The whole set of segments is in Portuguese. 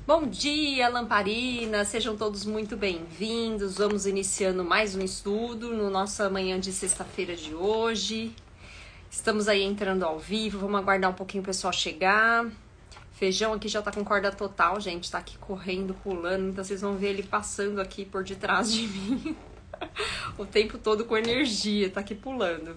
Bom dia, Lamparina! Sejam todos muito bem-vindos. Vamos iniciando mais um estudo no nossa manhã de sexta-feira de hoje. Estamos aí entrando ao vivo, vamos aguardar um pouquinho o pessoal chegar. Feijão aqui já tá com corda total, gente, tá aqui correndo, pulando, então vocês vão ver ele passando aqui por detrás de mim. O tempo todo com energia, tá aqui pulando.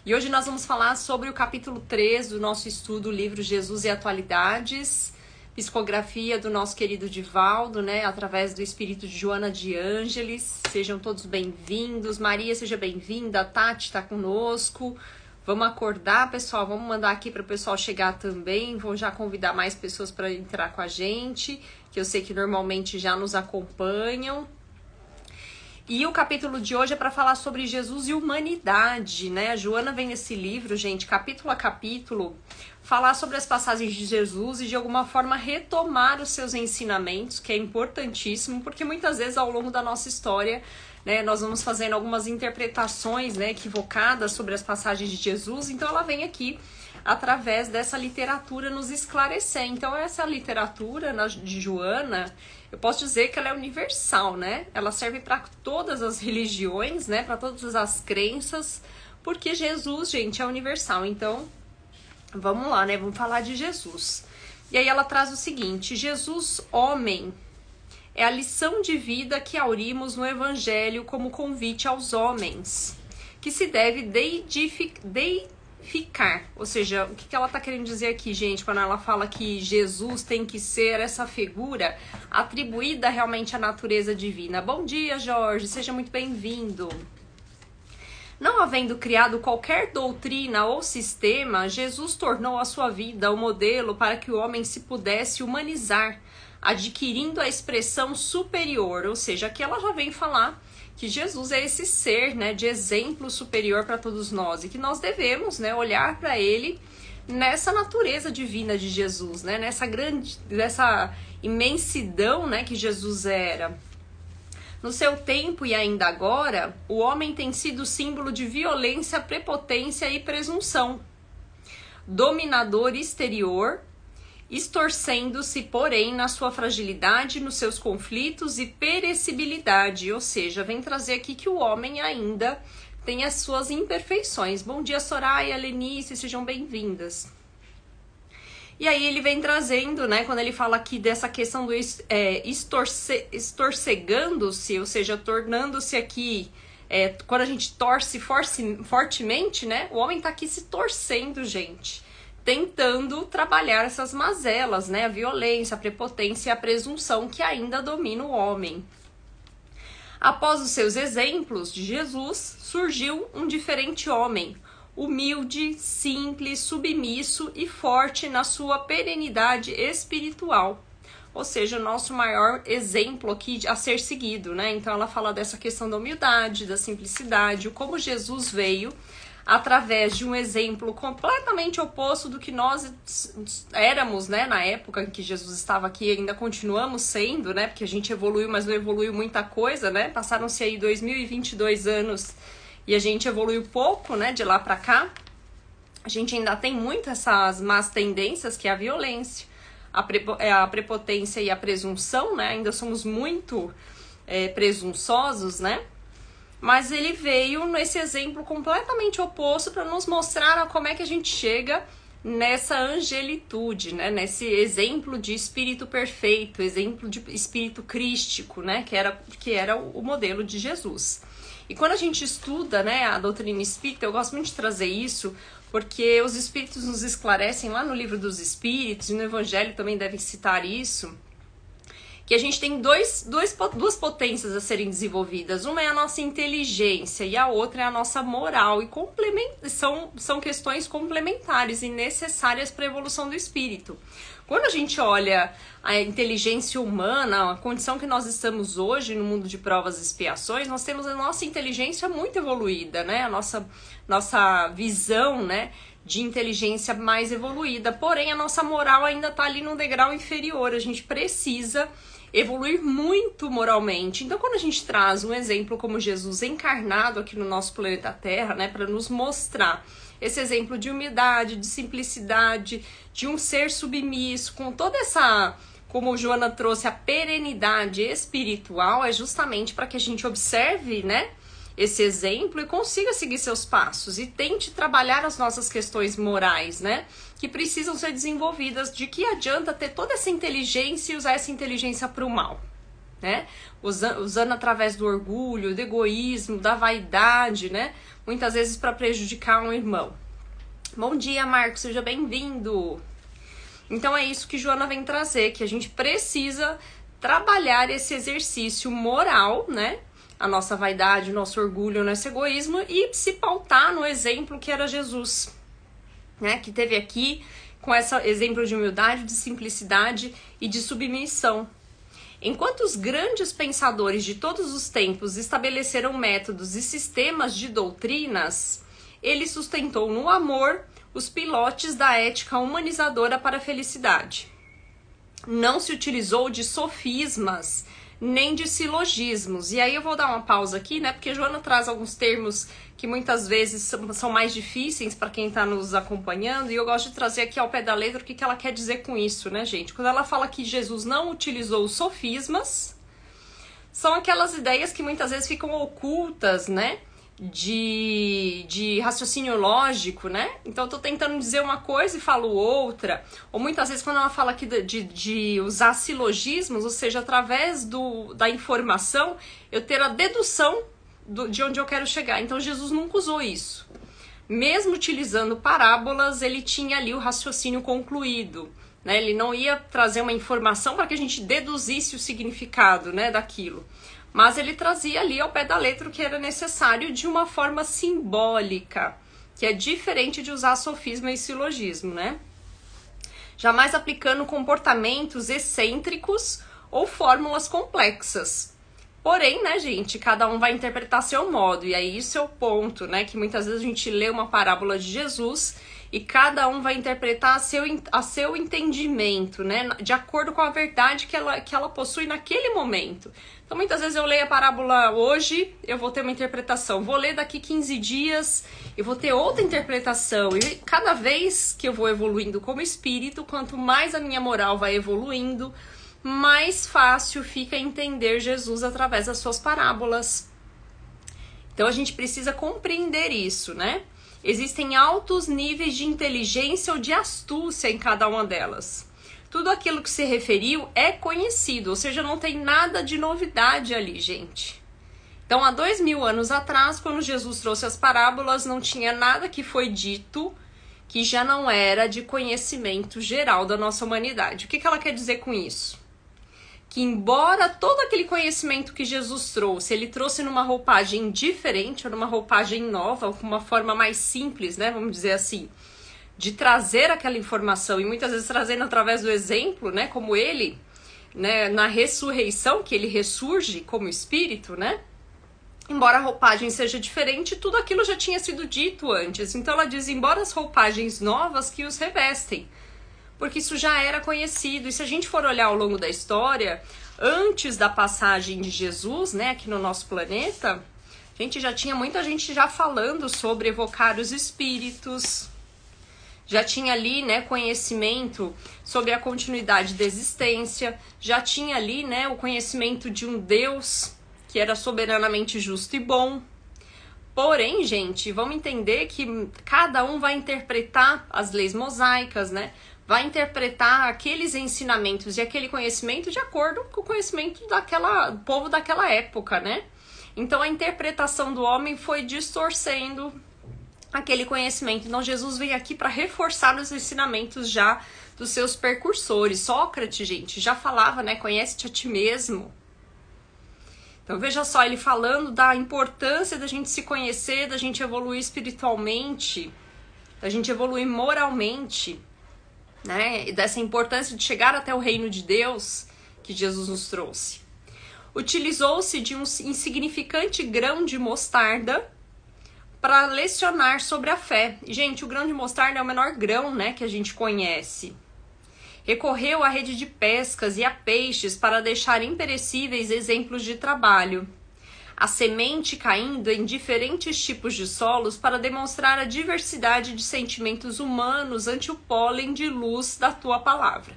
E hoje nós vamos falar sobre o capítulo 3 do nosso estudo, o livro Jesus e Atualidades, psicografia do nosso querido Divaldo, né, através do espírito de Joana de Ângeles. Sejam todos bem-vindos. Maria, seja bem-vinda. A Tati tá conosco. Vamos acordar, pessoal. Vamos mandar aqui para o pessoal chegar também. Vou já convidar mais pessoas para entrar com a gente, que eu sei que normalmente já nos acompanham. E o capítulo de hoje é para falar sobre Jesus e humanidade, né? A Joana vem nesse livro, gente, capítulo a capítulo, falar sobre as passagens de Jesus e de alguma forma retomar os seus ensinamentos, que é importantíssimo, porque muitas vezes ao longo da nossa história, né, nós vamos fazendo algumas interpretações, né, equivocadas sobre as passagens de Jesus, então ela vem aqui através dessa literatura nos esclarecer. Então essa literatura de Joana, eu posso dizer que ela é universal, né? Ela serve para todas as religiões, né? Para todas as crenças, porque Jesus, gente, é universal. Então, vamos lá, né? Vamos falar de Jesus. E aí ela traz o seguinte: Jesus, homem, é a lição de vida que aurimos no Evangelho como convite aos homens, que se deve deificar. Ou seja, o que ela está querendo dizer aqui, gente, quando ela fala que Jesus tem que ser essa figura atribuída realmente à natureza divina? Bom dia, Jorge, seja muito bem-vindo. Não havendo criado qualquer doutrina ou sistema, Jesus tornou a sua vida o modelo para que o homem se pudesse humanizar, adquirindo a expressão superior. Ou seja, aqui ela já vem falar que Jesus é esse ser, né, de exemplo superior para todos nós e que nós devemos, né, olhar para ele nessa natureza divina de Jesus, né, nessa imensidão, né, que Jesus era. No seu tempo e ainda agora, o homem tem sido símbolo de violência, prepotência e presunção, dominador exterior, estorcendo-se, porém, na sua fragilidade, nos seus conflitos e perecibilidade, ou seja, vem trazer aqui que o homem ainda tem as suas imperfeições. Bom dia, Soraya, Lenice, sejam bem-vindas. E aí ele vem trazendo, né, quando ele fala aqui dessa questão do estorcegando-se, ou seja, tornando-se aqui, quando a gente torce fortemente, né, o homem tá aqui se torcendo, gente, tentando trabalhar essas mazelas, né? A violência, a prepotência e a presunção que ainda domina o homem. Após os seus exemplos de Jesus, surgiu um diferente homem, humilde, simples, submisso e forte na sua perenidade espiritual. Ou seja, o nosso maior exemplo aqui a ser seguido, né? Então ela fala dessa questão da humildade, da simplicidade, como Jesus veio através de um exemplo completamente oposto do que nós éramos, né, na época em que Jesus estava aqui, e ainda continuamos sendo, né, porque a gente evoluiu, mas não evoluiu muita coisa, né, passaram-se aí 2022 anos e a gente evoluiu pouco, né, de lá pra cá. A gente ainda tem muito essas más tendências, que é a violência, a prepotência e a presunção, né, ainda somos muito presunçosos, né. Mas ele veio nesse exemplo completamente oposto para nos mostrar como é que a gente chega nessa angelitude, né? Nesse exemplo de espírito perfeito, exemplo de espírito crístico, né? Que era o modelo de Jesus. E quando a gente estuda, né, a doutrina espírita, eu gosto muito de trazer isso, porque os espíritos nos esclarecem lá no livro dos espíritos, e no evangelho também devem citar isso, que a gente tem duas potências a serem desenvolvidas. Uma é a nossa inteligência e a outra é a nossa moral. E são questões complementares e necessárias para a evolução do espírito. Quando a gente olha a inteligência humana, a condição que nós estamos hoje no mundo de provas e expiações, nós temos a nossa inteligência muito evoluída, né? A nossa visão, né, de inteligência mais evoluída. Porém, a nossa moral ainda está ali num degrau inferior. A gente precisa evoluir muito moralmente. Então, quando a gente traz um exemplo como Jesus encarnado aqui no nosso planeta Terra, né, para nos mostrar esse exemplo de humildade, de simplicidade, de um ser submisso, com toda essa como Joana trouxe, a perenidade espiritual é justamente para que a gente observe, né, esse exemplo e consiga seguir seus passos e tente trabalhar as nossas questões morais, né, que precisam ser desenvolvidas. De que adianta ter toda essa inteligência e usar essa inteligência para o mal, né, usando através do orgulho, do egoísmo, da vaidade, né, muitas vezes para prejudicar um irmão. Bom dia, Marcos, seja bem-vindo. Então é isso que Joana vem trazer, que a gente precisa trabalhar esse exercício moral, né? A nossa vaidade, o nosso orgulho, o nosso egoísmo e se pautar no exemplo que era Jesus, né? Que teve aqui com esse exemplo de humildade, de simplicidade e de submissão. Enquanto os grandes pensadores de todos os tempos estabeleceram métodos e sistemas de doutrinas, ele sustentou no amor os pilotes da ética humanizadora para a felicidade. Não se utilizou de sofismas, nem de silogismos. E aí eu vou dar uma pausa aqui, né? Porque Joana traz alguns termos que muitas vezes são mais difíceis para quem está nos acompanhando. E eu gosto de trazer aqui ao pé da letra o que ela quer dizer com isso, né, gente? Quando ela fala que Jesus não utilizou os sofismas, são aquelas ideias que muitas vezes ficam ocultas, né? De raciocínio lógico, né? Então eu tô tentando dizer uma coisa e falo outra. Ou muitas vezes quando ela fala aqui de usar silogismos, ou seja, através da informação, eu ter a dedução de onde eu quero chegar. Então Jesus nunca usou isso. Mesmo utilizando parábolas, ele tinha ali o raciocínio concluído, né? Ele não ia trazer uma informação para que a gente deduzisse o significado, né, daquilo. Mas ele trazia ali ao pé da letra o que era necessário de uma forma simbólica, que é diferente de usar sofisma e silogismo, né? Jamais aplicando comportamentos excêntricos ou fórmulas complexas. Porém, né, gente, cada um vai interpretar seu modo, e aí isso é o ponto, né, que muitas vezes a gente lê uma parábola de Jesus e cada um vai interpretar a seu entendimento, né, de acordo com a verdade que ela possui naquele momento. Então, muitas vezes eu leio a parábola hoje, eu vou ter uma interpretação. Vou ler daqui 15 dias, eu vou ter outra interpretação. E cada vez que eu vou evoluindo como espírito, quanto mais a minha moral vai evoluindo, mais fácil fica entender Jesus através das suas parábolas. Então, a gente precisa compreender isso, né? Existem altos níveis de inteligência ou de astúcia em cada uma delas. Tudo aquilo que se referiu é conhecido, ou seja, não tem nada de novidade ali, gente. Então, há 2000 anos atrás, quando Jesus trouxe as parábolas, não tinha nada que foi dito que já não era de conhecimento geral da nossa humanidade. O que ela quer dizer com isso? Que embora todo aquele conhecimento que Jesus trouxe, ele trouxe numa roupagem diferente, ou numa roupagem nova, ou com uma forma mais simples, né, vamos dizer assim, de trazer aquela informação, e muitas vezes trazendo através do exemplo, né, como ele, né, na ressurreição, que ele ressurge como espírito, né, embora a roupagem seja diferente, tudo aquilo já tinha sido dito antes. Então ela diz, embora as roupagens novas que os revestem, porque isso já era conhecido. E se a gente for olhar ao longo da história, antes da passagem de Jesus, né, aqui no nosso planeta, a gente já tinha muita gente já falando sobre evocar os espíritos, já tinha ali, né, conhecimento sobre a continuidade da existência, já tinha ali, né, o conhecimento de um Deus que era soberanamente justo e bom. Porém, gente, vamos entender que cada um vai interpretar as leis mosaicas, né? Vai interpretar aqueles ensinamentos e aquele conhecimento de acordo com o conhecimento do povo daquela época, né? Então a interpretação do homem foi distorcendo aquele conhecimento. Então Jesus veio aqui para reforçar os ensinamentos já dos seus precursores. Sócrates, gente, já falava, né? Conhece-te a ti mesmo. Então veja só, ele falando da importância da gente se conhecer, da gente evoluir espiritualmente, da gente evoluir moralmente, né? E dessa importância de chegar até o reino de Deus que Jesus nos trouxe. Utilizou-se de um insignificante grão de mostarda para lecionar sobre a fé. Gente, o grão de mostarda é o menor grão, né, que a gente conhece. Recorreu à rede de pescas e a peixes para deixar imperecíveis exemplos de trabalho. A semente caindo em diferentes tipos de solos para demonstrar a diversidade de sentimentos humanos ante o pólen de luz da tua palavra.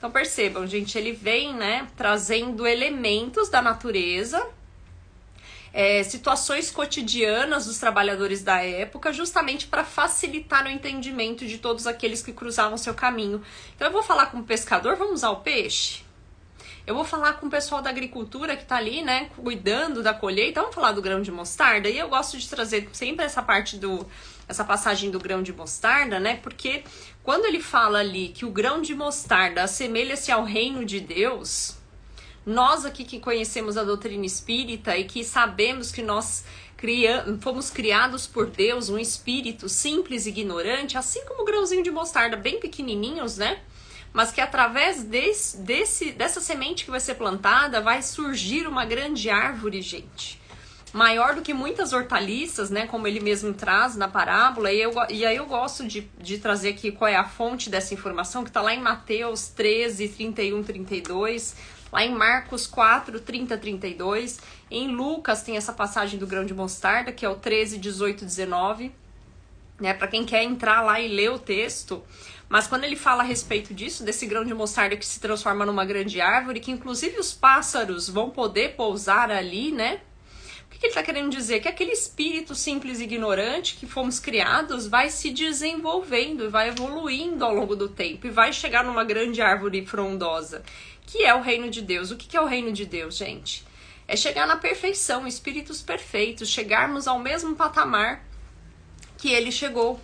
Então percebam, gente, ele vem, né, trazendo elementos da natureza, situações cotidianas dos trabalhadores da época, justamente para facilitar o entendimento de todos aqueles que cruzavam seu caminho. Então eu vou falar com o pescador, vamos usar o peixe? Eu vou falar com o pessoal da agricultura que tá ali, né, cuidando da colheita, vamos falar do grão de mostarda? E eu gosto de trazer sempre essa parte essa passagem do grão de mostarda, né, porque quando ele fala ali que o grão de mostarda assemelha-se ao reino de Deus, nós aqui que conhecemos a doutrina espírita e que sabemos que nós fomos criados por Deus, um espírito simples e ignorante, assim como o grãozinho de mostarda, bem pequenininhos, né? Mas que através dessa semente que vai ser plantada, vai surgir uma grande árvore, gente. Maior do que muitas hortaliças, né? Como ele mesmo traz na parábola. E aí eu gosto de trazer aqui qual é a fonte dessa informação, que está lá em Mateus 13, 31, 32. Lá em Marcos 4, 30, 32. Em Lucas tem essa passagem do grão de mostarda, que é o 13, 18, 19. Né? Para quem quer entrar lá e ler o texto. Mas quando ele fala a respeito disso, desse grão de mostarda que se transforma numa grande árvore, que inclusive os pássaros vão poder pousar ali, né? O que ele está querendo dizer? Que aquele espírito simples e ignorante que fomos criados vai se desenvolvendo e vai evoluindo ao longo do tempo e vai chegar numa grande árvore frondosa, que é o reino de Deus. O que é o reino de Deus, gente? É chegar na perfeição, espíritos perfeitos, chegarmos ao mesmo patamar que ele chegou.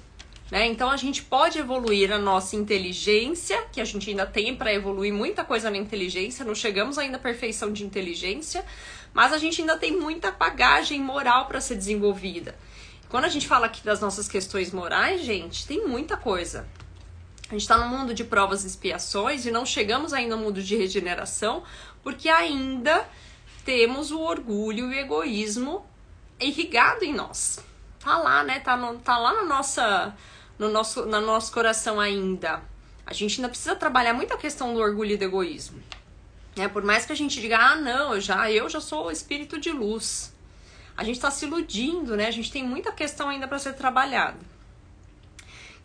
Né? Então a gente pode evoluir a nossa inteligência, que a gente ainda tem para evoluir muita coisa na inteligência, não chegamos ainda à perfeição de inteligência, mas a gente ainda tem muita bagagem moral para ser desenvolvida. Quando a gente fala aqui das nossas questões morais, gente, tem muita coisa. A gente está no mundo de provas e expiações e não chegamos ainda no mundo de regeneração, porque ainda temos o orgulho e o egoísmo irrigado em nós. Tá lá, né? Tá lá no nosso coração ainda. A gente ainda precisa trabalhar muito a questão do orgulho e do egoísmo. Por mais que a gente diga, não, eu já sou o espírito de luz. A gente está se iludindo, né? A gente tem muita questão ainda para ser trabalhada.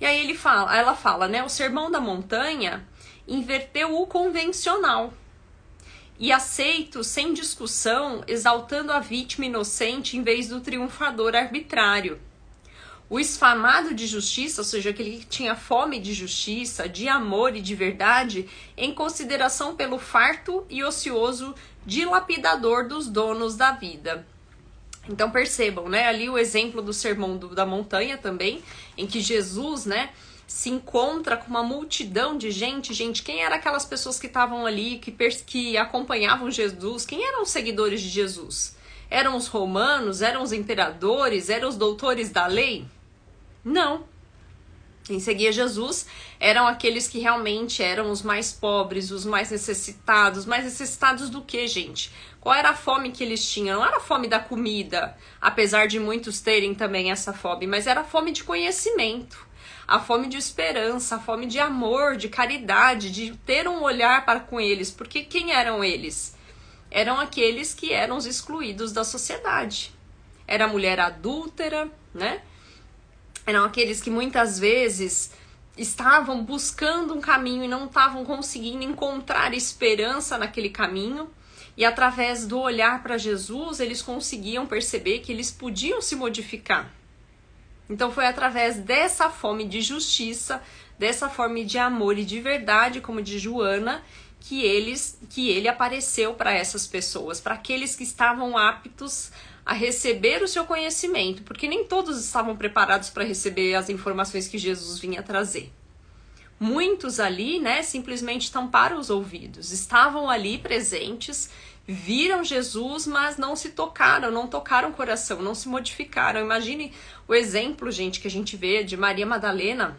E aí ela fala, né? O Sermão da Montanha inverteu o convencional e aceito sem discussão, exaltando a vítima inocente em vez do triunfador arbitrário. O esfamado de justiça, ou seja, aquele que tinha fome de justiça, de amor e de verdade, em consideração pelo farto e ocioso dilapidador dos donos da vida. Então percebam, né, ali o exemplo do Sermão da Montanha também, em que Jesus, né, se encontra com uma multidão de gente, quem eram aquelas pessoas que estavam ali, que acompanhavam Jesus, quem eram os seguidores de Jesus? Eram os romanos, eram os imperadores, eram os doutores da lei? Não. Quem seguia Jesus eram aqueles que realmente eram os mais pobres, os mais necessitados. Mais necessitados do que, gente? Qual era a fome que eles tinham? Não era a fome da comida, apesar de muitos terem também essa fome, mas era a fome de conhecimento, a fome de esperança, a fome de amor, de caridade, de ter um olhar para com eles. Porque quem eram eles? Eram aqueles que eram os excluídos da sociedade. Era a mulher adúltera, né? Eram aqueles que muitas vezes estavam buscando um caminho e não estavam conseguindo encontrar esperança naquele caminho. E através do olhar para Jesus, eles conseguiam perceber que eles podiam se modificar. Então foi através dessa fome de justiça, dessa fome de amor e de verdade, como de Joana, que ele apareceu para essas pessoas, para aqueles que estavam aptos a receber o seu conhecimento, porque nem todos estavam preparados para receber as informações que Jesus vinha trazer. Muitos ali, né, simplesmente tamparam os ouvidos, estavam ali presentes, viram Jesus, mas não se tocaram, não tocaram o coração, não se modificaram. Imagine o exemplo, gente, que a gente vê de Maria Madalena,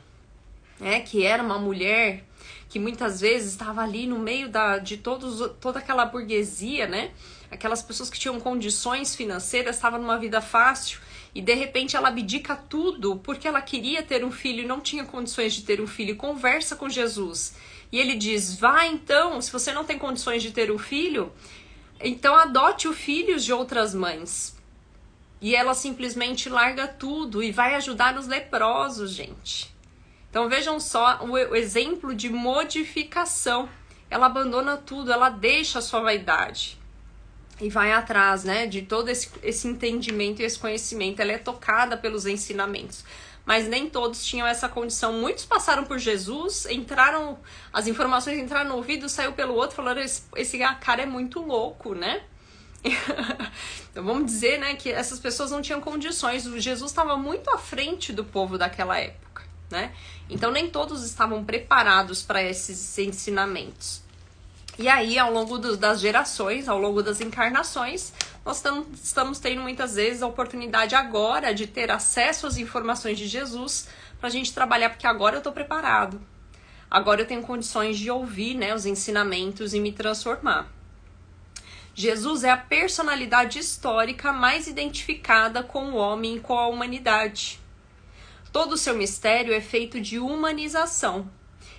né, que era uma mulher que muitas vezes estava ali no meio de toda aquela burguesia, né? Aquelas pessoas que tinham condições financeiras, estavam numa vida fácil e de repente ela abdica tudo porque ela queria ter um filho e não tinha condições de ter um filho, e conversa com Jesus. E ele diz, vai então, se você não tem condições de ter um filho, então adote os filhos de outras mães. E ela simplesmente larga tudo e vai ajudar os leprosos, gente. Então vejam só o exemplo de modificação. ela abandona tudo, ela deixa a sua vaidade e vai atrás, né, de todo esse entendimento e esse conhecimento. Ela é tocada pelos ensinamentos. Mas nem todos tinham essa condição. Muitos passaram por Jesus, as informações entraram no ouvido, saiu pelo outro, falando, esse cara é muito louco, né? Então vamos dizer, né, que essas pessoas não tinham condições. O Jesus estava muito à frente do povo daquela época, né? Então nem todos estavam preparados para esses ensinamentos. E aí, ao longo das gerações, ao longo das encarnações, nós estamos tendo muitas vezes a oportunidade agora de ter acesso às informações de Jesus para a gente trabalhar, porque agora eu estou preparado. Agora eu tenho condições de ouvir, né, os ensinamentos e me transformar. Jesus é a personalidade histórica mais identificada com o homem e com a humanidade. Todo o seu mistério é feito de humanização,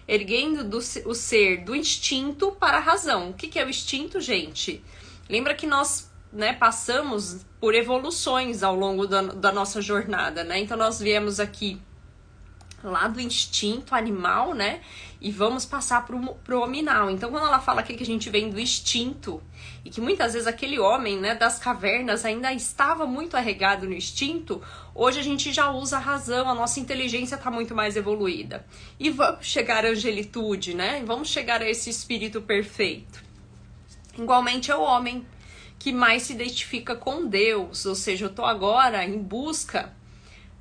erguendo o ser do instinto para a razão. O que é o instinto, gente? Lembra que nós, né, passamos por evoluções ao longo da nossa jornada, né? Então nós viemos aqui lá do instinto animal, né? E vamos passar pro hominal. Então quando ela fala aqui que a gente vem do instinto, e que muitas vezes aquele homem, né, das cavernas ainda estava muito arregado no instinto, hoje a gente já usa a razão, a nossa inteligência está muito mais evoluída. E vamos chegar à angelitude, né? Vamos chegar a esse espírito perfeito. Igualmente é o homem que mais se identifica com Deus, ou seja, eu estou agora em busca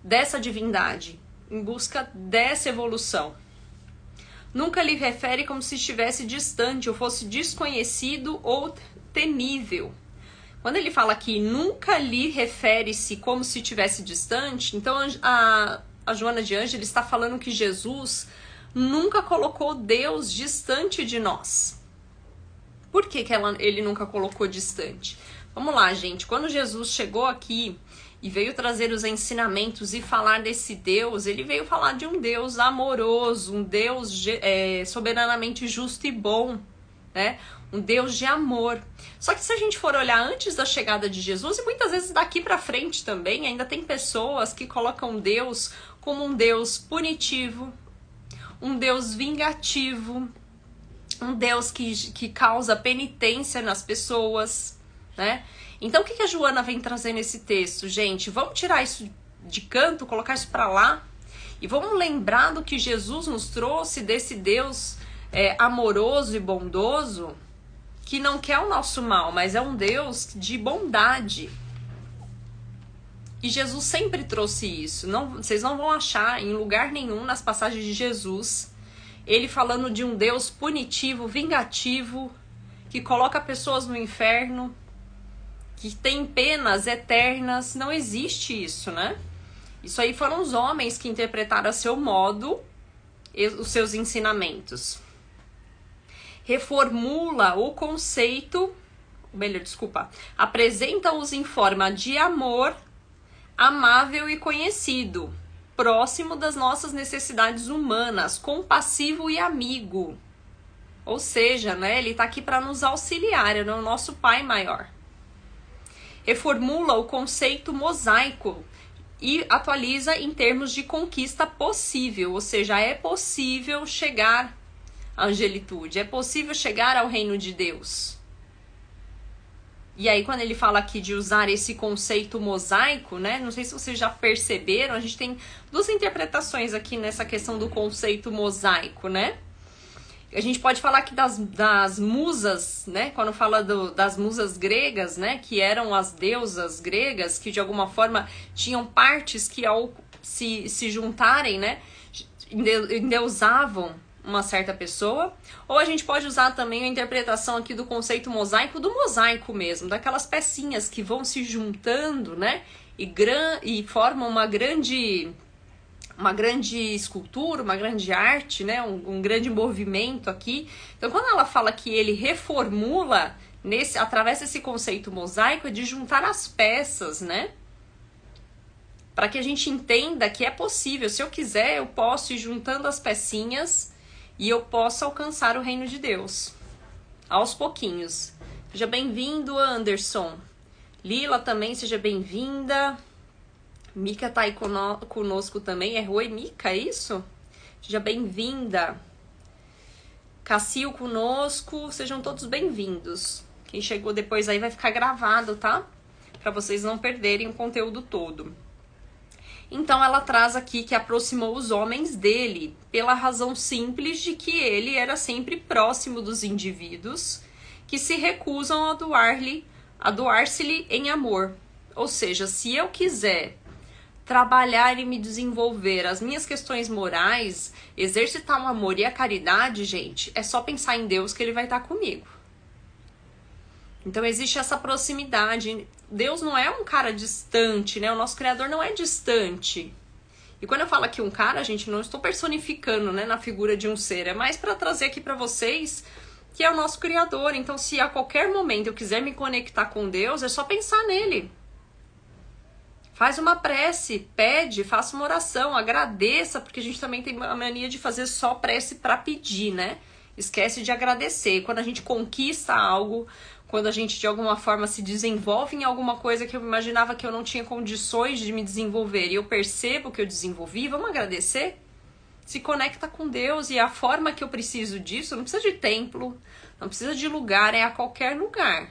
dessa divindade, em busca dessa evolução. Nunca lhe refere como se estivesse distante ou fosse desconhecido ou temível. Quando ele fala aqui, nunca lhe refere-se como se estivesse distante, então a Joana de Ângeles está falando que Jesus nunca colocou Deus distante de nós. Por que ele nunca colocou distante? Vamos lá, gente. Quando Jesus chegou aqui e veio trazer os ensinamentos e falar desse Deus, ele veio falar de um Deus amoroso, um Deus soberanamente justo e bom, né? Um Deus de amor. Só que se a gente for olhar antes da chegada de Jesus, e muitas vezes daqui pra frente também, ainda tem pessoas que colocam Deus como um Deus punitivo, um Deus vingativo, um Deus que causa penitência nas pessoas, né? Então o que a Joana vem trazer nesse texto? Gente, vamos tirar isso de canto, colocar isso pra lá, e vamos lembrar do que Jesus nos trouxe, desse Deus amoroso e bondoso, que não quer o nosso mal, mas é um Deus de bondade. E Jesus sempre trouxe isso. Vocês não vão achar em lugar nenhum nas passagens de Jesus ele falando de um Deus punitivo, vingativo, que coloca pessoas no inferno, que tem penas eternas. Não existe isso, né? Isso aí foram os homens que interpretaram a seu modo os seus ensinamentos. Reformula o conceito, apresenta-os em forma de amor, amável e conhecido, próximo das nossas necessidades humanas, compassivo e amigo. Ou seja, né, ele está aqui para nos auxiliar, ele é o nosso Pai maior. Reformula o conceito mosaico e atualiza em termos de conquista possível, ou seja, é possível chegar à angelitude, é possível chegar ao reino de Deus. E aí quando ele fala aqui de usar esse conceito mosaico, né, não sei se vocês já perceberam, a gente tem duas interpretações aqui nessa questão do conceito mosaico, né? A gente pode falar aqui das musas, né? Quando fala das musas gregas, né? Que eram as deusas gregas, que de alguma forma tinham partes que ao se juntarem, né? Endeusavam uma certa pessoa. Ou a gente pode usar também a interpretação aqui do conceito mosaico, do mosaico mesmo, daquelas pecinhas que vão se juntando, né? E formam uma grande escultura, uma grande arte, né? Um grande movimento aqui. Então, quando ela fala que ele reformula através desse conceito mosaico, é de juntar as peças, né? Para que a gente entenda que é possível. Se eu quiser, eu posso ir juntando as pecinhas e eu posso alcançar o reino de Deus. Aos pouquinhos. Seja bem-vindo, Anderson. Lila também, seja bem-vinda. Mica tá aí conosco também. É Oi, Mica, é isso? Seja bem-vinda. Cassio conosco, sejam todos bem-vindos. Quem chegou depois aí vai ficar gravado, tá? Para vocês não perderem o conteúdo todo. Então ela traz aqui que aproximou os homens dele pela razão simples de que ele era sempre próximo dos indivíduos que se recusam a doar-se-lhe em amor. Ou seja, se eu quiser trabalhar e me desenvolver as minhas questões morais, exercitar o amor e a caridade, gente, é só pensar em Deus que ele vai estar comigo. Então existe essa proximidade. Deus não é um cara distante, né? O nosso Criador não é distante. E quando eu falo aqui um cara, gente, não estou personificando, né, na figura de um ser. É mais para trazer aqui para vocês que é o nosso Criador. Então, se a qualquer momento eu quiser me conectar com Deus, é só pensar nele. Faz uma prece, pede, faça uma oração, agradeça, porque a gente também tem a mania de fazer só prece para pedir, né? Esquece de agradecer. Quando a gente conquista algo, quando a gente de alguma forma se desenvolve em alguma coisa que eu imaginava que eu não tinha condições de me desenvolver e eu percebo que eu desenvolvi, vamos agradecer? Se conecta com Deus e a forma que eu preciso disso, não precisa de templo, não precisa de lugar, é a qualquer lugar.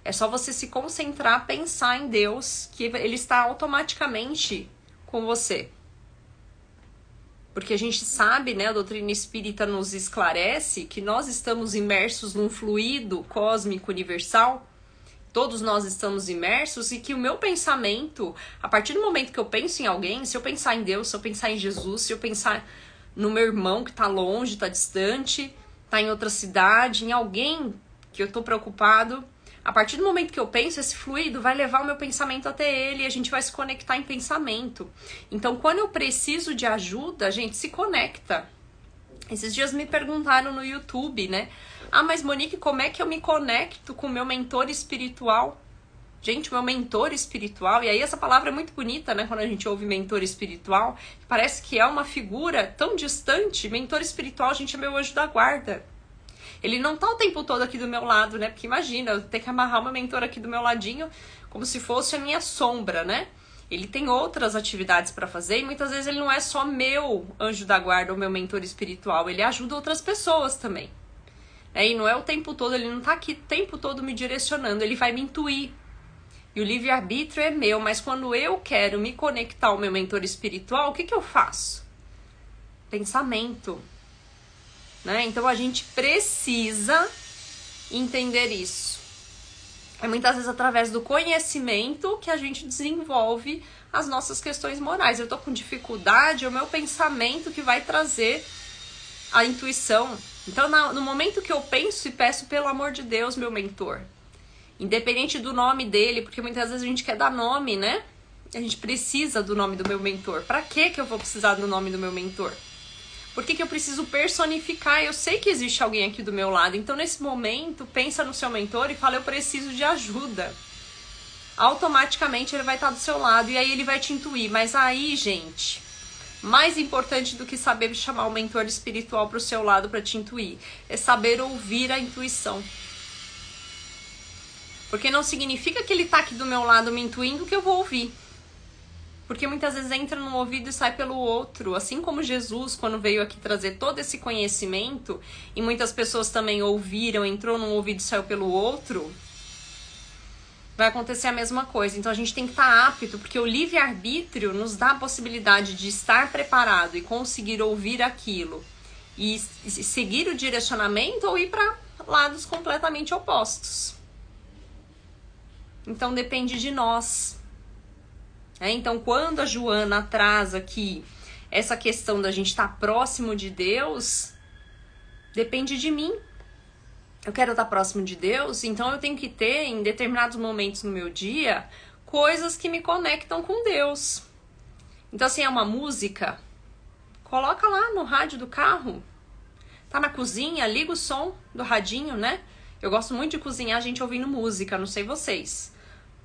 É só você se concentrar, pensar em Deus, que ele está automaticamente com você. Porque a gente sabe, né, a doutrina espírita nos esclarece que nós estamos imersos num fluido cósmico universal, todos nós estamos imersos, e que o meu pensamento, a partir do momento que eu penso em alguém, se eu pensar em Deus, se eu pensar em Jesus, se eu pensar no meu irmão que está longe, está distante, está em outra cidade, em alguém que eu estou preocupado, a partir do momento que eu penso, esse fluido vai levar o meu pensamento até ele e a gente vai se conectar em pensamento. Então, quando eu preciso de ajuda, a gente se conecta. Esses dias me perguntaram no YouTube, né? Ah, mas Monique, como é que eu me conecto com o meu mentor espiritual? Gente, meu mentor espiritual, e aí essa palavra é muito bonita, né? Quando a gente ouve mentor espiritual, parece que é uma figura tão distante. Mentor espiritual, gente, é meu anjo da guarda. Ele não tá o tempo todo aqui do meu lado, né? Porque imagina, eu ter que amarrar uma mentora aqui do meu ladinho como se fosse a minha sombra, né? Ele tem outras atividades para fazer e muitas vezes ele não é só meu anjo da guarda ou meu mentor espiritual, ele ajuda outras pessoas também. E não é o tempo todo, ele não tá aqui o tempo todo me direcionando, ele vai me intuir. E o livre-arbítrio é meu, mas quando eu quero me conectar ao meu mentor espiritual, o que eu faço? Pensamento. Né? Então a gente precisa entender isso. É muitas vezes através do conhecimento que a gente desenvolve as nossas questões morais. Eu tô com dificuldade, é o meu pensamento que vai trazer a intuição. Então no momento que eu penso e peço pelo amor de Deus, meu mentor, independente do nome dele, porque muitas vezes a gente quer dar nome, né? A gente precisa do nome do meu mentor. Pra que eu vou precisar do nome do meu mentor? Por que eu preciso personificar? Eu sei que existe alguém aqui do meu lado. Então, nesse momento, pensa no seu mentor e fala, eu preciso de ajuda. Automaticamente, ele vai estar do seu lado. E aí, ele vai te intuir. Mas aí, gente, mais importante do que saber chamar o mentor espiritual para o seu lado para te intuir, é saber ouvir a intuição. Porque não significa que ele está aqui do meu lado me intuindo que eu vou ouvir. Porque muitas vezes entra num ouvido e sai pelo outro. Assim como Jesus, quando veio aqui trazer todo esse conhecimento, e muitas pessoas também ouviram, entrou num ouvido e saiu pelo outro, vai acontecer a mesma coisa. Então a gente tem que estar apto, porque o livre-arbítrio nos dá a possibilidade de estar preparado e conseguir ouvir aquilo. E seguir o direcionamento ou ir para lados completamente opostos. Então depende de nós. Então, quando a Joana traz aqui essa questão da gente estar próximo de Deus, depende de mim. Eu quero estar próximo de Deus, então eu tenho que ter, em determinados momentos no meu dia, coisas que me conectam com Deus. Então, assim, é uma música, coloca lá no rádio do carro. Tá na cozinha, liga o som do radinho, né? Eu gosto muito de cozinhar, a gente ouvindo música, não sei vocês.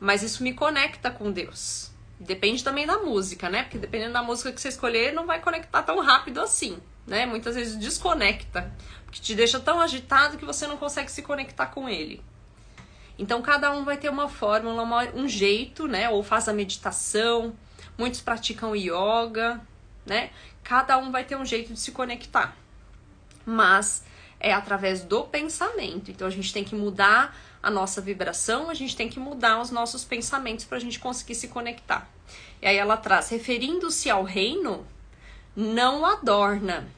Mas isso me conecta com Deus. Depende também da música, né? Porque dependendo da música que você escolher, não vai conectar tão rápido assim, né? Muitas vezes desconecta, porque te deixa tão agitado que você não consegue se conectar com ele. Então, cada um vai ter uma fórmula, um jeito, né? Ou faz a meditação, muitos praticam yoga, né? Cada um vai ter um jeito de se conectar. Mas é através do pensamento. Então a gente tem que mudar a nossa vibração, a gente tem que mudar os nossos pensamentos para a gente conseguir se conectar. E aí ela traz, referindo-se ao reino, não o adorna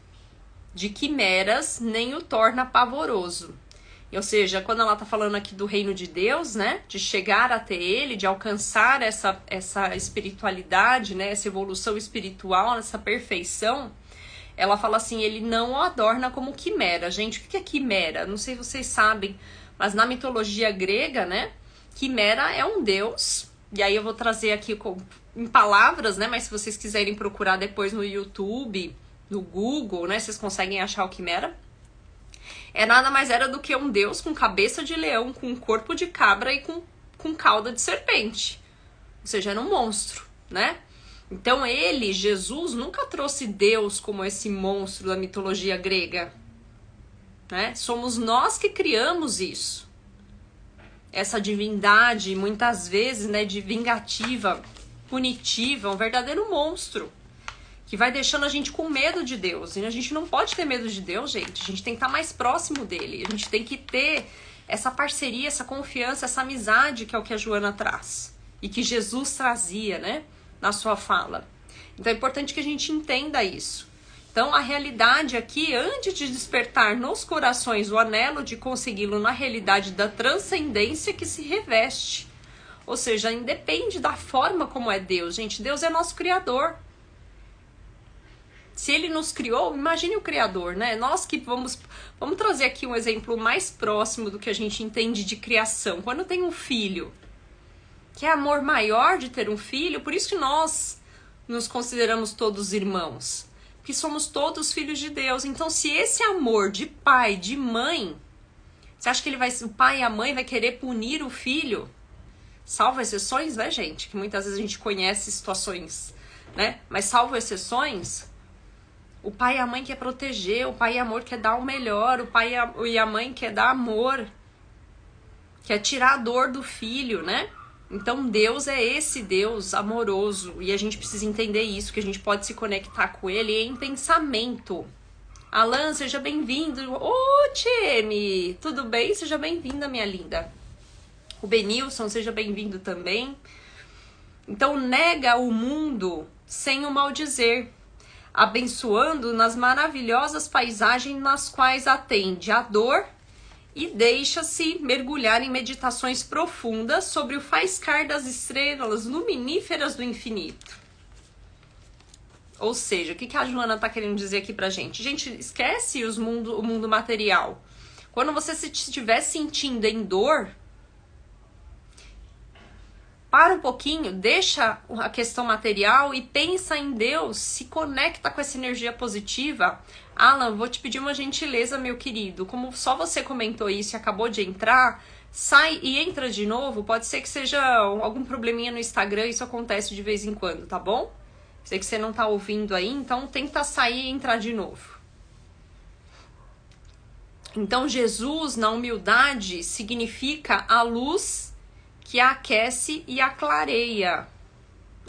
de quimeras, nem o torna pavoroso. Ou seja, quando ela tá falando aqui do reino de Deus, né, de chegar até ele, de alcançar essa espiritualidade, né, essa evolução espiritual, essa perfeição, ela fala assim, ele não o adorna como quimera. Gente, o que é quimera? Não sei se vocês sabem, mas na mitologia grega, né, quimera é um deus, e aí eu vou trazer aqui em palavras, né, mas se vocês quiserem procurar depois no YouTube, no Google, né, vocês conseguem achar o quimera. É nada mais era do que um deus com cabeça de leão, com corpo de cabra e com cauda de serpente. Ou seja, era um monstro, né? Então ele, Jesus, nunca trouxe Deus como esse monstro da mitologia grega, né? Somos nós que criamos isso. Essa divindade, muitas vezes, né, de vingativa, punitiva, um verdadeiro monstro, que vai deixando a gente com medo de Deus. E a gente não pode ter medo de Deus, gente. A gente tem que estar mais próximo dele. A gente tem que ter essa parceria, essa confiança, essa amizade, que é o que a Joana traz. E que Jesus trazia, né, na sua fala. Então é importante que a gente entenda isso. Então a realidade aqui, antes de despertar nos corações o anelo de consegui-lo na realidade da transcendência que se reveste. Ou seja, independe da forma como é Deus. Gente, Deus é nosso Criador. Se ele nos criou, imagine o Criador, né? Nós que vamos trazer aqui um exemplo mais próximo do que a gente entende de criação. Quando tem um filho, que é amor maior de ter um filho, por isso que nós nos consideramos todos irmãos, que somos todos filhos de Deus. Então, se esse amor de pai, de mãe, você acha que o pai e a mãe vai querer punir o filho? Salvo exceções, né, gente? Que muitas vezes a gente conhece situações, né? Mas salvo exceções, o pai e a mãe quer proteger, o pai e a mãe quer dar o melhor, o pai e a mãe quer dar amor, quer tirar a dor do filho, né? Então Deus é esse Deus amoroso e a gente precisa entender isso, que a gente pode se conectar com ele em pensamento. Alan, seja bem-vindo. Ô, Tcheme, tudo bem? Seja bem-vinda, minha linda. O Benilson, seja bem-vindo também. Então nega o mundo sem o maldizer, abençoando nas maravilhosas paisagens nas quais atende a dor e deixa-se mergulhar em meditações profundas sobre o faiscar das estrelas luminíferas do infinito. Ou seja, o que a Joana está querendo dizer aqui pra gente? Gente, esquece o mundo material. Quando você estiver sentindo em dor, para um pouquinho, deixa a questão material e pensa em Deus, se conecta com essa energia positiva. Alan, vou te pedir uma gentileza, meu querido. Como só você comentou isso e acabou de entrar, sai e entra de novo. Pode ser que seja algum probleminha no Instagram, isso acontece de vez em quando, tá bom? Sei que você não tá ouvindo aí, então tenta sair e entrar de novo. Então, Jesus, na humildade, significa a luz que a aquece e a clareia.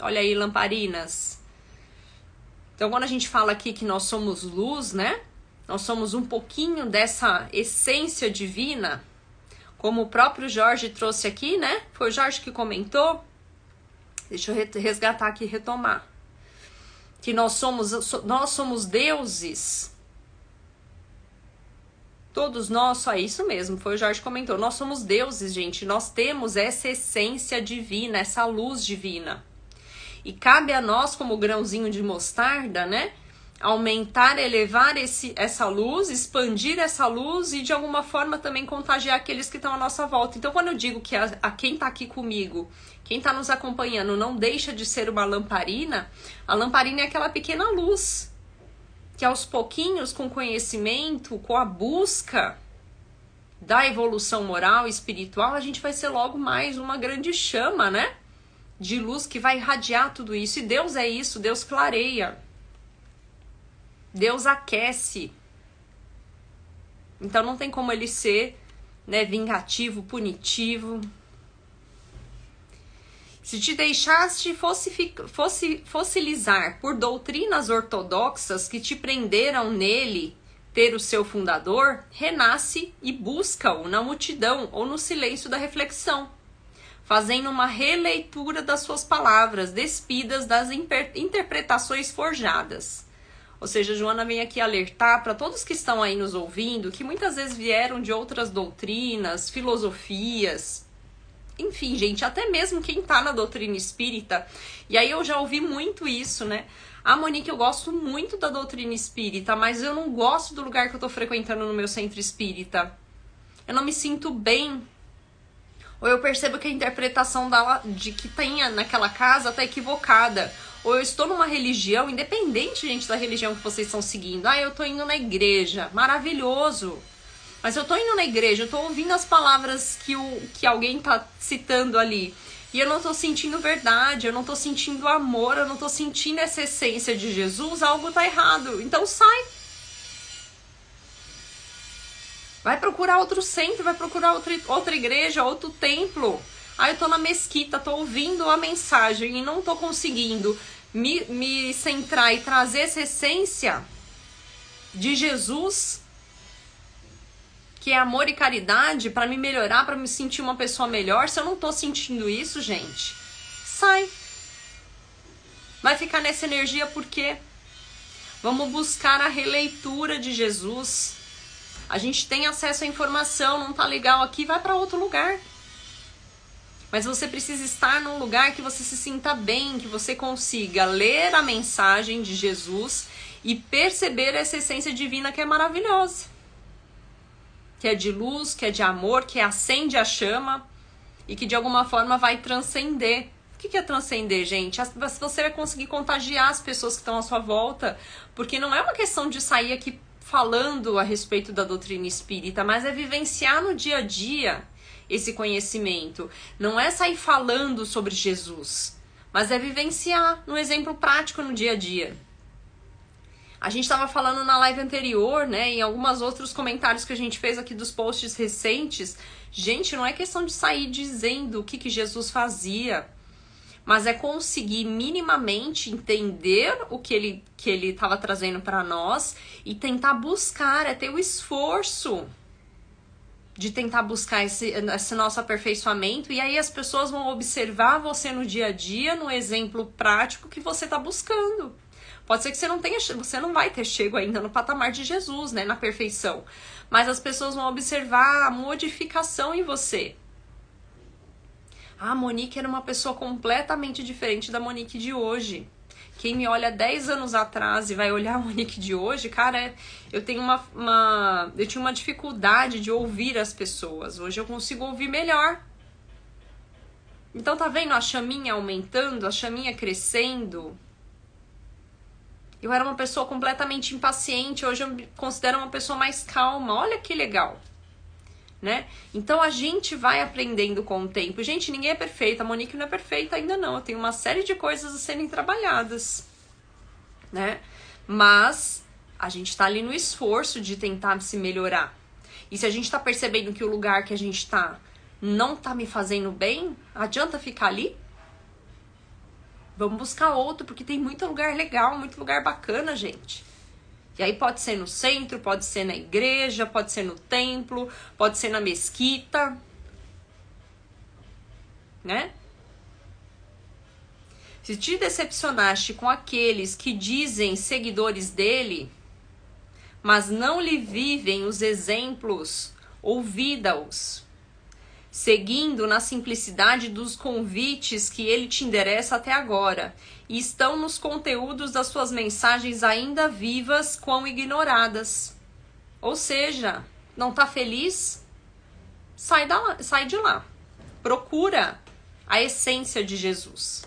Olha aí, lamparinas. Então, quando a gente fala aqui que nós somos luz, né? Nós somos um pouquinho dessa essência divina, como o próprio Jorge trouxe aqui, né? Foi o Jorge que comentou. Deixa eu resgatar aqui e retomar. Que nós somos deuses. Todos nós, só isso mesmo, foi o Jorge que comentou. Nós somos deuses, gente. Nós temos essa essência divina, essa luz divina. E cabe a nós, como grãozinho de mostarda, né? Aumentar, elevar essa luz, expandir essa luz e de alguma forma também contagiar aqueles que estão à nossa volta. Então, quando eu digo que a quem está aqui comigo, quem está nos acompanhando, não deixa de ser uma lamparina, a lamparina é aquela pequena luz que aos pouquinhos, com conhecimento, com a busca da evolução moral e espiritual, a gente vai ser logo mais uma grande chama, né? De luz que vai irradiar tudo isso. E Deus é isso, Deus clareia. Deus aquece. Então não tem como ele ser, né, vingativo, punitivo. Se te deixaste fossilizar por doutrinas ortodoxas que te prenderam nele ter o seu fundador, renasce e busca-o na multidão ou no silêncio da reflexão, fazendo uma releitura das suas palavras, despidas das interpretações forjadas. Ou seja, Joana vem aqui alertar para todos que estão aí nos ouvindo, que muitas vezes vieram de outras doutrinas, filosofias, enfim, gente, até mesmo quem tá na doutrina espírita, e aí eu já ouvi muito isso, né? Ah, Monique, eu gosto muito da doutrina espírita, mas eu não gosto do lugar que eu tô frequentando no meu centro espírita. Eu não me sinto bem. Ou eu percebo que a interpretação de que tem naquela casa tá equivocada. Ou eu estou numa religião, independente, gente, da religião que vocês estão seguindo. Ah, eu tô indo na igreja. Maravilhoso. Mas eu tô indo na igreja, eu tô ouvindo as palavras que alguém tá citando ali. E eu não tô sentindo verdade, eu não tô sentindo amor, eu não tô sentindo essa essência de Jesus, algo tá errado. Então sai. Vai procurar outro centro, vai procurar outra igreja, outro templo. Ah, eu tô na mesquita, tô ouvindo a mensagem e não tô conseguindo me centrar e trazer essa essência de Jesus, que é amor e caridade, pra me melhorar, pra me sentir uma pessoa melhor. Se eu não tô sentindo isso, gente, sai. Vai ficar nessa energia por quê? Vamos buscar a releitura de Jesus. A gente tem acesso à informação, não tá legal aqui, vai pra outro lugar. Mas você precisa estar num lugar que você se sinta bem, que você consiga ler a mensagem de Jesus e perceber essa essência divina que é maravilhosa. Que é de luz, que é de amor, que acende a chama e que de alguma forma vai transcender. O que é transcender, gente? Você vai conseguir contagiar as pessoas que estão à sua volta, porque não é uma questão de sair aqui falando a respeito da doutrina espírita, mas é vivenciar no dia a dia esse conhecimento. Não é sair falando sobre Jesus, mas é vivenciar no exemplo prático no dia a dia. A gente estava falando na live anterior, né, em alguns outros comentários que a gente fez aqui dos posts recentes. Gente, não é questão de sair dizendo o que Jesus fazia, mas é conseguir minimamente entender o que ele estava trazendo para nós e tentar buscar, é ter o esforço de tentar buscar esse nosso aperfeiçoamento. E aí as pessoas vão observar você no dia a dia, no exemplo prático que você está buscando. Pode ser que você não vai ter chego ainda no patamar de Jesus, né, na perfeição. Mas as pessoas vão observar a modificação em você. Ah, a Monique era uma pessoa completamente diferente da Monique de hoje. Quem me olha 10 anos atrás e vai olhar a Monique de hoje, cara, eu tenho eu tinha uma dificuldade de ouvir as pessoas. Hoje eu consigo ouvir melhor. Então tá vendo a chaminha aumentando, a chaminha crescendo? Eu era uma pessoa completamente impaciente, hoje eu me considero uma pessoa mais calma. Olha que legal, né? Então a gente vai aprendendo com o tempo. Gente, ninguém é perfeito, a Monique não é perfeita ainda não. Eu tenho uma série de coisas a serem trabalhadas, né? Mas a gente tá ali no esforço de tentar se melhorar. E se a gente tá percebendo que o lugar que a gente tá não tá me fazendo bem, adianta ficar ali? Vamos buscar outro, porque tem muito lugar legal, muito lugar bacana, gente. E aí pode ser no centro, pode ser na igreja, pode ser no templo, pode ser na mesquita, né? Se te decepcionaste com aqueles que dizem seguidores dele, mas não lhe vivem os exemplos, ouvida-os, seguindo na simplicidade dos convites que ele te endereça até agora, e estão nos conteúdos das suas mensagens ainda vivas, quão ignoradas. Ou seja, não tá feliz? Sai de lá. Procura a essência de Jesus.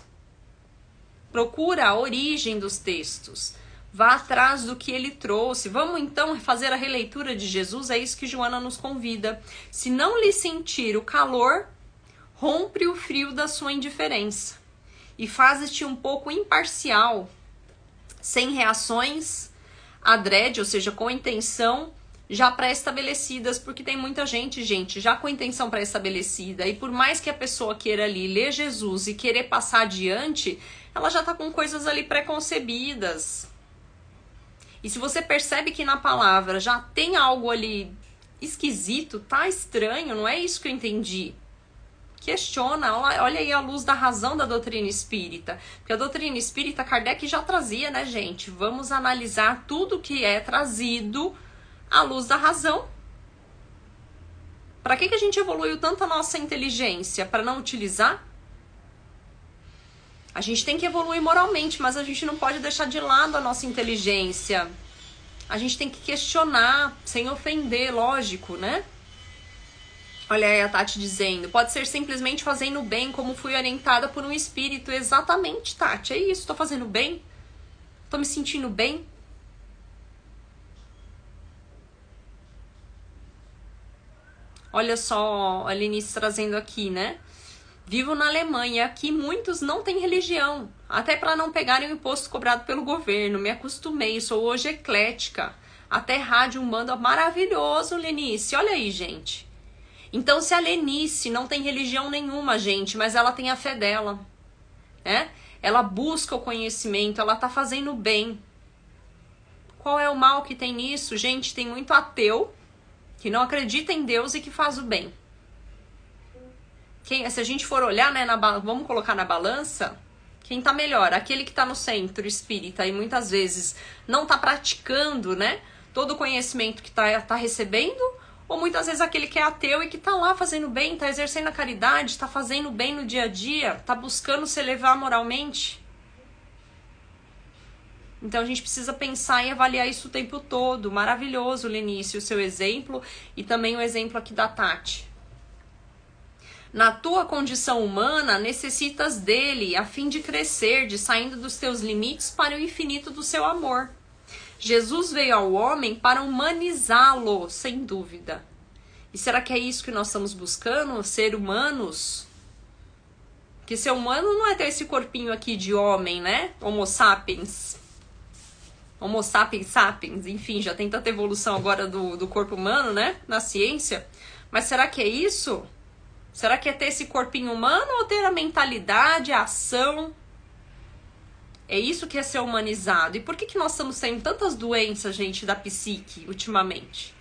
Procura a origem dos textos. Vá atrás do que ele trouxe. Vamos então fazer a releitura de Jesus? É isso que Joana nos convida. Se não lhe sentir o calor, rompe o frio da sua indiferença e faz-te um pouco imparcial, sem reações adrede, ou seja, com intenção já pré-estabelecidas, porque tem muita gente, já com intenção pré-estabelecida, e por mais que a pessoa queira ali ler Jesus e querer passar adiante, ela já tá com coisas ali pré-concebidas. E se você percebe que na palavra já tem algo ali esquisito, tá estranho, não é isso que eu entendi. Questiona, olha aí a luz da razão da doutrina espírita. Porque a doutrina espírita, Kardec já trazia, né, gente? Vamos analisar tudo que é trazido à luz da razão. Para que a gente evoluiu tanto a nossa inteligência? Para não utilizar? A gente tem que evoluir moralmente, mas a gente não pode deixar de lado a nossa inteligência. A gente tem que questionar, sem ofender, lógico, né? Olha aí a Tati dizendo, pode ser simplesmente fazendo bem, como fui orientada por um espírito. Exatamente, Tati, é isso, tô fazendo bem, tô me sentindo bem. Olha só a Lenice trazendo aqui, né? Vivo na Alemanha, aqui muitos não têm religião, até para não pegarem o imposto cobrado pelo governo. Me acostumei, sou hoje eclética. Até rádio Umbanda, maravilhoso, Lenice. Olha aí, gente. Então, se a Lenice não tem religião nenhuma, gente, mas ela tem a fé dela, né? Ela busca o conhecimento, ela tá fazendo bem. Qual é o mal que tem nisso? Gente, tem muito ateu que não acredita em Deus e que faz o bem. Se a gente for olhar, né, vamos colocar na balança, quem tá melhor? Aquele que tá no centro espírita e muitas vezes não tá praticando, né, todo o conhecimento que tá recebendo, ou muitas vezes aquele que é ateu e que tá lá fazendo bem, tá exercendo a caridade, tá fazendo bem no dia a dia, tá buscando se elevar moralmente. Então a gente precisa pensar e avaliar isso o tempo todo. Maravilhoso, Lenice, o seu exemplo e também o exemplo aqui da Tati. Na tua condição humana, necessitas dele a fim de crescer, de saindo dos teus limites para o infinito do seu amor. Jesus veio ao homem para humanizá-lo, sem dúvida. E será que é isso que nós estamos buscando? Ser humanos? Que ser humano não é ter esse corpinho aqui de homem, né? Homo sapiens. Homo sapiens sapiens. Enfim, já tem tanta evolução agora do corpo humano, né? Na ciência. Mas será que é isso? Será que é ter esse corpinho humano ou ter a mentalidade, a ação? É isso que é ser humanizado. E por que nós estamos tendo tantas doenças, gente, da psique, ultimamente?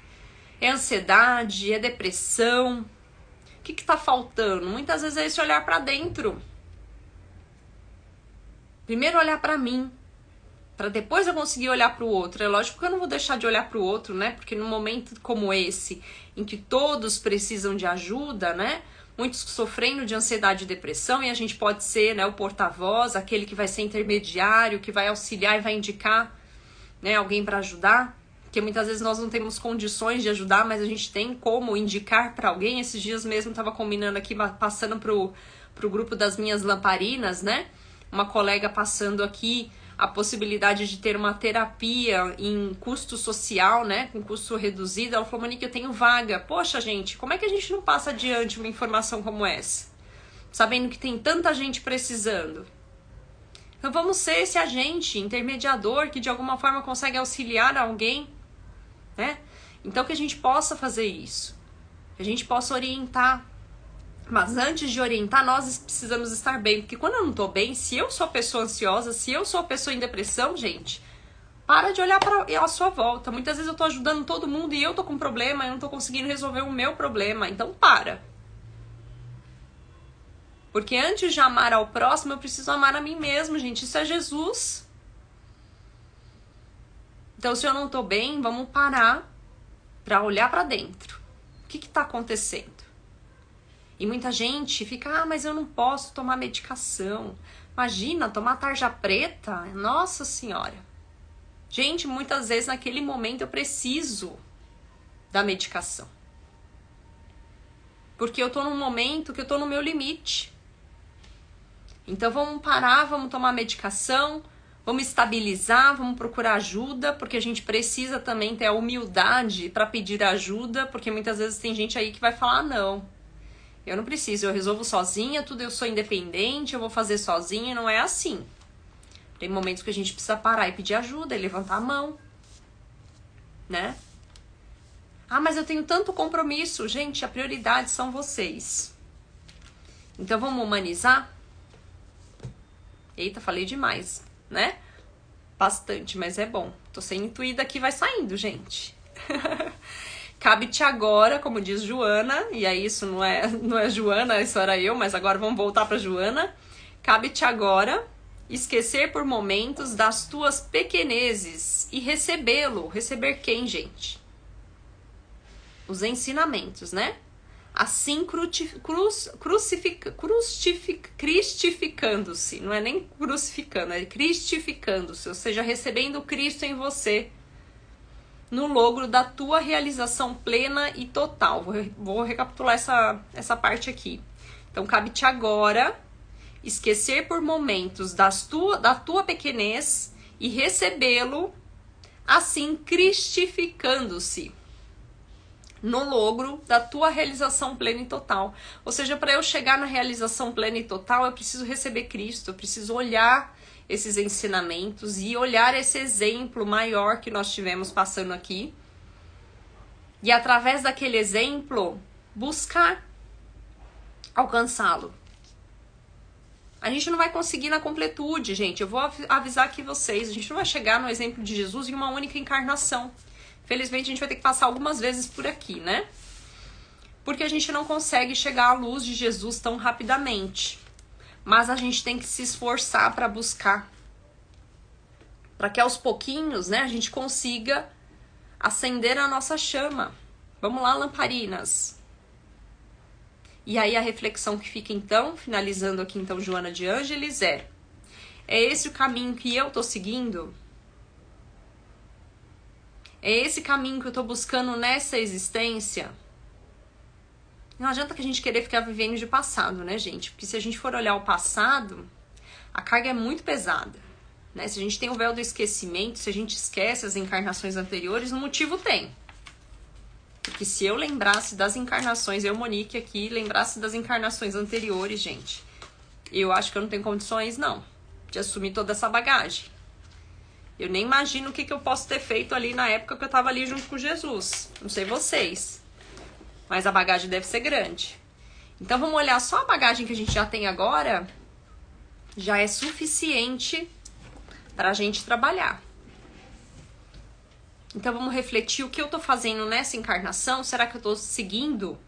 É ansiedade, é depressão. O que tá faltando? Muitas vezes é esse olhar pra dentro. Primeiro olhar pra mim, pra depois eu conseguir olhar pro outro. É lógico que eu não vou deixar de olhar pro outro, né? Porque num momento como esse, em que todos precisam de ajuda, né? Muitos sofrendo de ansiedade e depressão, e a gente pode ser, né, o porta-voz, aquele que vai ser intermediário, que vai auxiliar e vai indicar, né, alguém para ajudar. Porque muitas vezes nós não temos condições de ajudar, mas a gente tem como indicar para alguém. Esses dias mesmo estava combinando aqui, passando pro grupo das minhas lamparinas, né? Uma colega passando aqui a possibilidade de ter uma terapia em custo social, né, com custo reduzido. Ela falou, Monique, eu tenho vaga. Poxa, gente, como é que a gente não passa adiante uma informação como essa? Sabendo que tem tanta gente precisando. Então vamos ser esse agente intermediador que de alguma forma consegue auxiliar alguém, né? Então que a gente possa fazer isso. Que a gente possa orientar. Mas antes de orientar, nós precisamos estar bem. Porque quando eu não tô bem, se eu sou a pessoa ansiosa, se eu sou a pessoa em depressão, gente, para de olhar para a sua volta. Muitas vezes eu tô ajudando todo mundo e eu tô com problema, eu não tô conseguindo resolver o meu problema. Então para. Porque antes de amar ao próximo, eu preciso amar a mim mesmo, gente. Isso é Jesus. Então, se eu não tô bem, vamos parar para olhar para dentro. O que tá acontecendo? E muita gente fica, mas eu não posso tomar medicação. Imagina, tomar tarja preta? Nossa Senhora. Gente, muitas vezes naquele momento eu preciso da medicação. Porque eu tô num momento que eu tô no meu limite. Então vamos parar, vamos tomar medicação, vamos estabilizar, vamos procurar ajuda, porque a gente precisa também ter a humildade para pedir ajuda, porque muitas vezes tem gente aí que vai falar, não. Eu não preciso, eu resolvo sozinha, tudo eu sou independente, eu vou fazer sozinha, não é assim. Tem momentos que a gente precisa parar e pedir ajuda, e levantar a mão, né? Ah, mas eu tenho tanto compromisso. Gente, a prioridade são vocês. Então vamos humanizar? Eita, falei demais, né? Bastante, mas é bom. Tô sendo intuída aqui, vai saindo, gente. Cabe-te agora, como diz Joana, e aí isso não é Joana, isso era eu, mas agora vamos voltar para Joana. Cabe-te agora esquecer por momentos das tuas pequenezes e recebê-lo. Receber quem, gente? Os ensinamentos, né? Assim cristificando-se. Não é nem crucificando, é cristificando-se. Ou seja, recebendo Cristo em você. No logro da tua realização plena e total. Vou recapitular essa parte aqui. Então, cabe-te agora esquecer por momentos da tua pequenez e recebê-lo, assim cristificando-se no logro da tua realização plena e total. Ou seja, para eu chegar na realização plena e total, eu preciso receber Cristo, eu preciso olhar esses ensinamentos e olhar esse exemplo maior que nós tivemos passando aqui. E através daquele exemplo, buscar alcançá-lo. A gente não vai conseguir na completude, gente. Eu vou avisar aqui vocês. A gente não vai chegar no exemplo de Jesus em uma única encarnação. Felizmente, a gente vai ter que passar algumas vezes por aqui, né? Porque a gente não consegue chegar à luz de Jesus tão rapidamente. Mas a gente tem que se esforçar para buscar. Para que aos pouquinhos, né, a gente consiga acender a nossa chama. Vamos lá, lamparinas. E aí a reflexão que fica então, finalizando aqui então Joana de Ângeles, é esse o caminho que eu tô seguindo? É esse caminho que eu tô buscando nessa existência? Não adianta que a gente querer ficar vivendo de passado, né, gente? Porque se a gente for olhar o passado, a carga é muito pesada, né? Se a gente tem o véu do esquecimento, se a gente esquece as encarnações anteriores, um motivo tem. Porque se eu lembrasse das encarnações, eu, Monique, aqui, lembrasse das encarnações anteriores, gente, eu acho que eu não tenho condições, não, de assumir toda essa bagagem. Eu nem imagino o que eu posso ter feito ali na época que eu tava ali junto com Jesus. Não sei vocês, mas a bagagem deve ser grande. Então vamos olhar só a bagagem que a gente já tem agora, já é suficiente pra gente trabalhar. Então vamos refletir o que eu tô fazendo nessa encarnação. Será que eu tô seguindo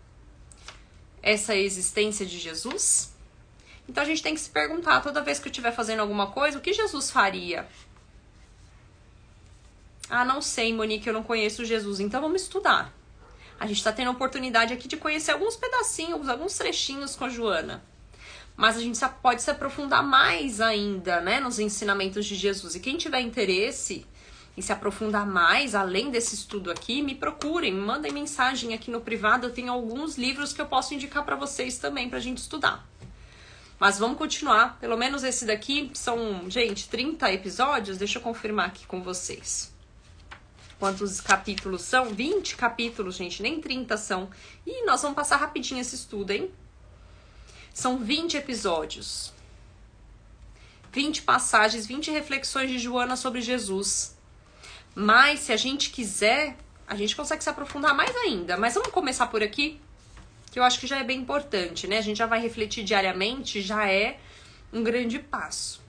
essa existência de Jesus? Então a gente tem que se perguntar, toda vez que eu estiver fazendo alguma coisa, o que Jesus faria? Ah, não sei, Monique, eu não conheço Jesus. Então vamos estudar. A gente tá tendo a oportunidade aqui de conhecer alguns pedacinhos, alguns trechinhos com a Joana. Mas a gente pode se aprofundar mais ainda, né, nos ensinamentos de Jesus. E quem tiver interesse em se aprofundar mais, além desse estudo aqui, me procurem, me mandem mensagem aqui no privado. Eu tenho alguns livros que eu posso indicar para vocês também, pra gente estudar. Mas vamos continuar. Pelo menos esse daqui são, gente, 30 episódios. Deixa eu confirmar aqui com vocês. Quantos capítulos são? 20 capítulos, gente, nem 30 são. E nós vamos passar rapidinho esse estudo, hein? São 20 episódios. 20 passagens, 20 reflexões de Joana sobre Jesus. Mas, se a gente quiser, a gente consegue se aprofundar mais ainda. Mas vamos começar por aqui, que eu acho que já é bem importante, né? A gente já vai refletir diariamente, já é um grande passo.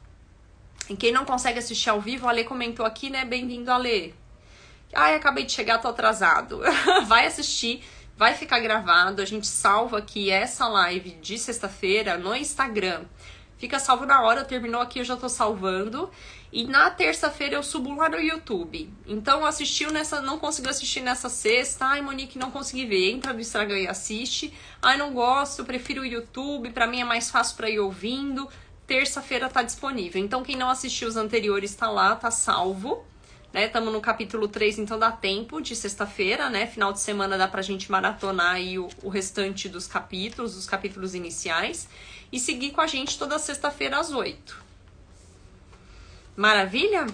E quem não consegue assistir ao vivo, a Lê comentou aqui, né? Bem-vindo, Alê. Ai, acabei de chegar, tô atrasado. Vai assistir, vai ficar gravado. A gente salva aqui essa live de sexta-feira no Instagram. Fica salvo na hora, terminou aqui, eu já tô salvando. E na terça-feira eu subo lá no YouTube. Então assistiu nessa, não conseguiu assistir nessa sexta. Ai, Monique, não consegui ver. Entra no Instagram e assiste. Ai, não gosto, eu prefiro o YouTube. Pra mim é mais fácil pra ir ouvindo. Terça-feira tá disponível. Então quem não assistiu os anteriores tá lá, tá salvo. Né? Estamos no capítulo 3, então dá tempo de sexta-feira, né? Final de semana dá pra gente maratonar aí o restante dos capítulos, os capítulos iniciais. E seguir com a gente toda sexta-feira às 8. Maravilha?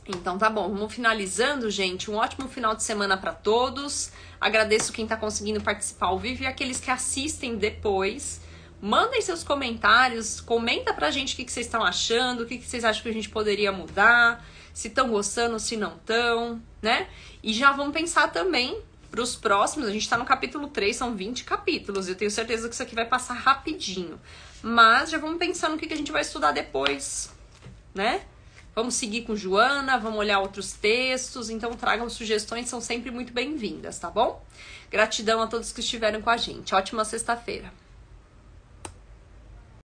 Então tá bom, vamos finalizando, gente. Um ótimo final de semana para todos. Agradeço quem tá conseguindo participar ao vivo e aqueles que assistem depois. Mandem seus comentários, comenta pra gente o que vocês estão achando, o que vocês acham que a gente poderia mudar, se estão gostando, se não estão, né? E já vamos pensar também pros próximos. A gente tá no capítulo 3, são 20 capítulos. Eu tenho certeza que isso aqui vai passar rapidinho. Mas já vamos pensar no que a gente vai estudar depois, né? Vamos seguir com Joana, vamos olhar outros textos, então tragam sugestões, são sempre muito bem-vindas, tá bom? Gratidão a todos que estiveram com a gente. Ótima sexta-feira.